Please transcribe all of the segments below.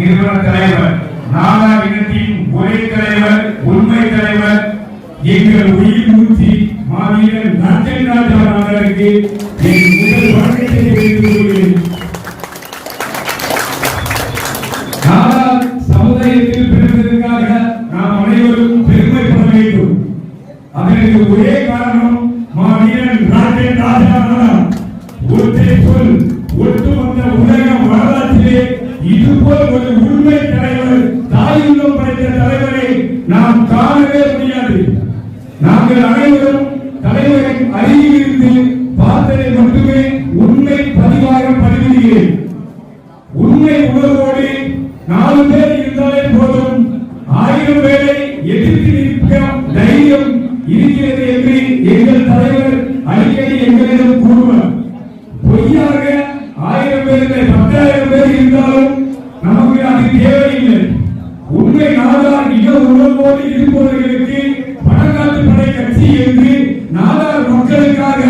நிறுவன தலைவர், நாடார் இனத்தின் ஒரே தலைவர், உண்மை தலைவர், எங்கள் உயிர் மூச்சு மாவீரர் நரசிங்க ராஜா அவர்களுக்கு என் முதல் வணக்கத்தை தெரிவித்துக் கொள்கிறேன். நாடார் சமுதாயத்தில் பிறந்ததற்காக நாம் அனைவரும் பெருமைப்பட வேண்டும். அதற்கு ஒரே காரணம் மாவீரன் நரசிங்க ராஜா. ஒற்றை சொல், ஒட்டுமொத்த உலக வரலாற்றிலே இதுபோல் ஒரு உண்மை தலைவர், தாயுள்ளம் படைத்த தலைவரை நாம் காணவே முடியாது. நாங்கள் அனைவரும் தலைவரின் அருகில் இருந்து பார்த்ததை மட்டுமே உண்மை பதிவாக பதிவிடுகிறேன். உண்மை உணர்வோடு 4 பேர் இருந்தாலே போதும், 1000 பேரை எதிர்த்து நிற்க தைரியம் இருக்கிறது என்று எங்கள் தலைவர் அடிக்கடி எங்களிடம் கூறுவார். பொய்யாக 1000 பேர் 10,000 பேர் இருந்தாலும் நமக்கு அது தேவையில்லை. உண்மை நாடார் இன உணர்வோடு இருப்பவர்களுக்கு பணக்காட்டு படை கட்சி என்று நாடார் மக்களுக்காக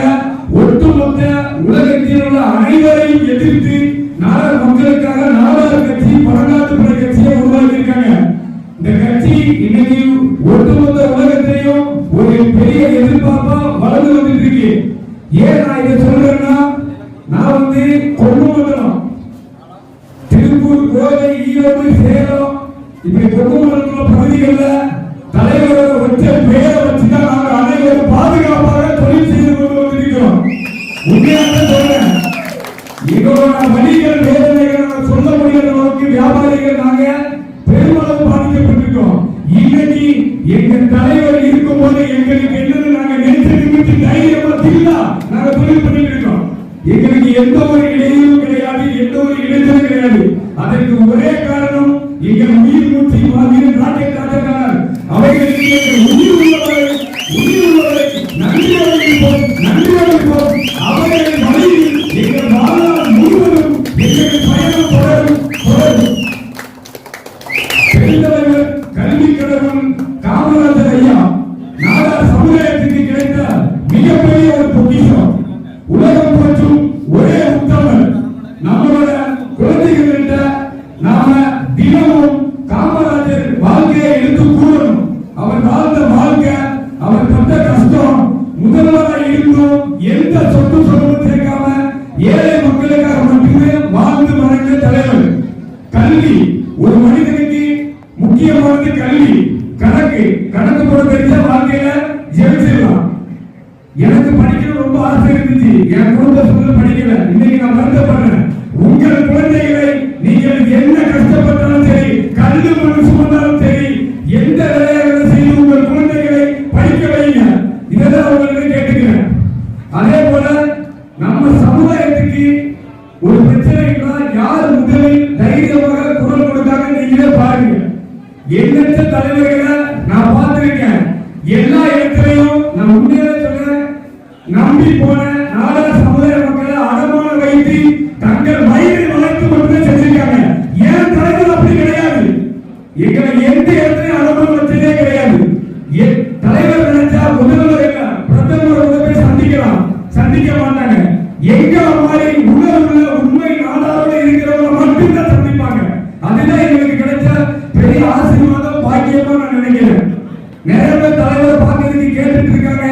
ஒட்டுமொத்த உலகத்தில் உள்ள அனைவரையும் எதிர்த்து நாடார் மக்களுக்காக நாடார் கட்சி பணக்காட்டு படை கட்சியை உருவாக்கியிருக்காங்க. இந்த கட்சி இன்னைக்கு ஒட்டுமொத்த உலகத்தையும் ஒரு பெரிய எதிர்பார்ப்பா வளர்ந்து வந்துட்டு இருக்கு. ஏன் நான் இதை சொல்றேன்னா, நான் கொங்கு மண்டலம் திருப்பூர், கோவை, ஈரோடு, சேலம் இப்படி கொங்கு மண்டல பகுதிகளில் தலைவரோட வச்ச பெயரை வச்சுதான் நாங்கள் அனைவரும் பாதுகாப்பாக தொழில் செய்து கொண்டு வந்திருக்கிறோம். உண்மையாக சொல்றேன், எங்களோட வழிகள் வேதனைகள் சொல்ல முடியாத அளவுக்கு வியாபாரிகள் நாங்க பெருமளவு பாதிக்கப்பட்டிருக்கோம். இன்னைக்கு எங்க தலைவர் இருக்கும்போது எங்களுக்கு என்னன்னு நாங்க நினைச்சு தைரியமா தில்லா நாங்க தொழில் பண்ணிட்டு இருக்கோம். எங்களுக்கு எந்த ஒரு இடையூறும் கிடையாது, எந்த ஒரு இடைஞ்சலும் கிடையாது. அதற்கு ஒரே காரணம் எங்கள் உயிர் மூச்சு மாவீரர் நரசிங்க ராஜா. அவைகளுக்கு எங்கள் உயிர் உள்ளவரை நன்றி அறிவிப்போம், நன்றி அறிவிப்போம். அவர்களின் வழியில் எங்கள் வாழ்நாள் முழுவதும் எங்கள் பயணம் தொடரும். பெருந்தலைவர் கல்வி கடவுள் காமராஜர் ஐயா நாடார் சமுதாயத்துக்கு கிடைத்த மிகப்பெரிய ஒரு பொக்கிஷம். உலகம் போற்றும் ஒரே உத்தமர். நம்மளோட குழந்தைகள்கிட்ட நாம தினமும் காமராஜர் வாழ்க்கையை எடுத்து கூறணும். அவர் வாழ்ந்த வாழ்க்கை, அவர் பட்ட கஷ்டம், முதல்வராக இருந்தும் எந்த சொத்து சொத்தும் சேர்க்காம ஏழை மக்களுக்காக மட்டுமே வாழ்ந்து மறைந்த தலைவர். கல்வி ஒரு மனிதனுக்கு முக்கியமானது கல்வி. கணக்கு போட தெரிஞ்ச வாழ்க்கையில ஜெயிச்சிடலாம். எனக்கு படிக்கணும் ரொம்ப ஆசை இருந்துச்சு, என் குடும்ப சூழல் படிக்கல. இன்னைக்கு நான் வருத்தப்படுறேன். உங்கள் குழந்தைகளை நீங்கள் என்ன கஷ்டப்பட்டாலும் சரி, கல்லு மண்ணு சுமந்தாலும் சரி, எந்த வேலைகளை செய்து உங்கள் குழந்தைகளை படிக்க வைங்க. இதெல்லாம் உங்களுக்கு கேட்டுக்கிறேன். அதே போல நம்ம சமுதாயத்துக்கு ஒரு பிரச்சனை யார் முதலில் தைரியமாக குரல் கொடுத்தாங்க நீங்களே பாருங்க. எண்ணற்ற தலைவர்களை நான் பார்த்திருக்கேன். எல்லா இடத்திலையும் நான் உண்மையிலே சொல்றேன், நம்பி போன நாடார் சமுதாய மக்களை அடமான வைத்து தங்கள் வயிறை வளர்த்து மட்டுமே செஞ்சிருக்காங்க. ஏன் தலைவர் அப்படி கிடையாது. எங்களை எந்த இடத்துலையும் அடமான வச்சதே கிடையாது. தலைவர் நினைச்சா முதல்வர் இல்ல பிரதமர் போய் சந்திக்கலாம், சந்திக்க மாட்டாங்க. எங்க மாதிரி உணர்வுல உண்மை நாடாரோட இருக்கிறவங்க மட்டும்தான் சந்திப்பாங்க. அதுதான் எங்களுக்கு கிடைச்ச பெரிய ஆசீர்வாதம், பாக்கியமா நான் நினைக்கிறேன். நிறைய பேர் தலைவர் பார்க்கறதுக்கு கேட்டுட்டு இருக்காங்க.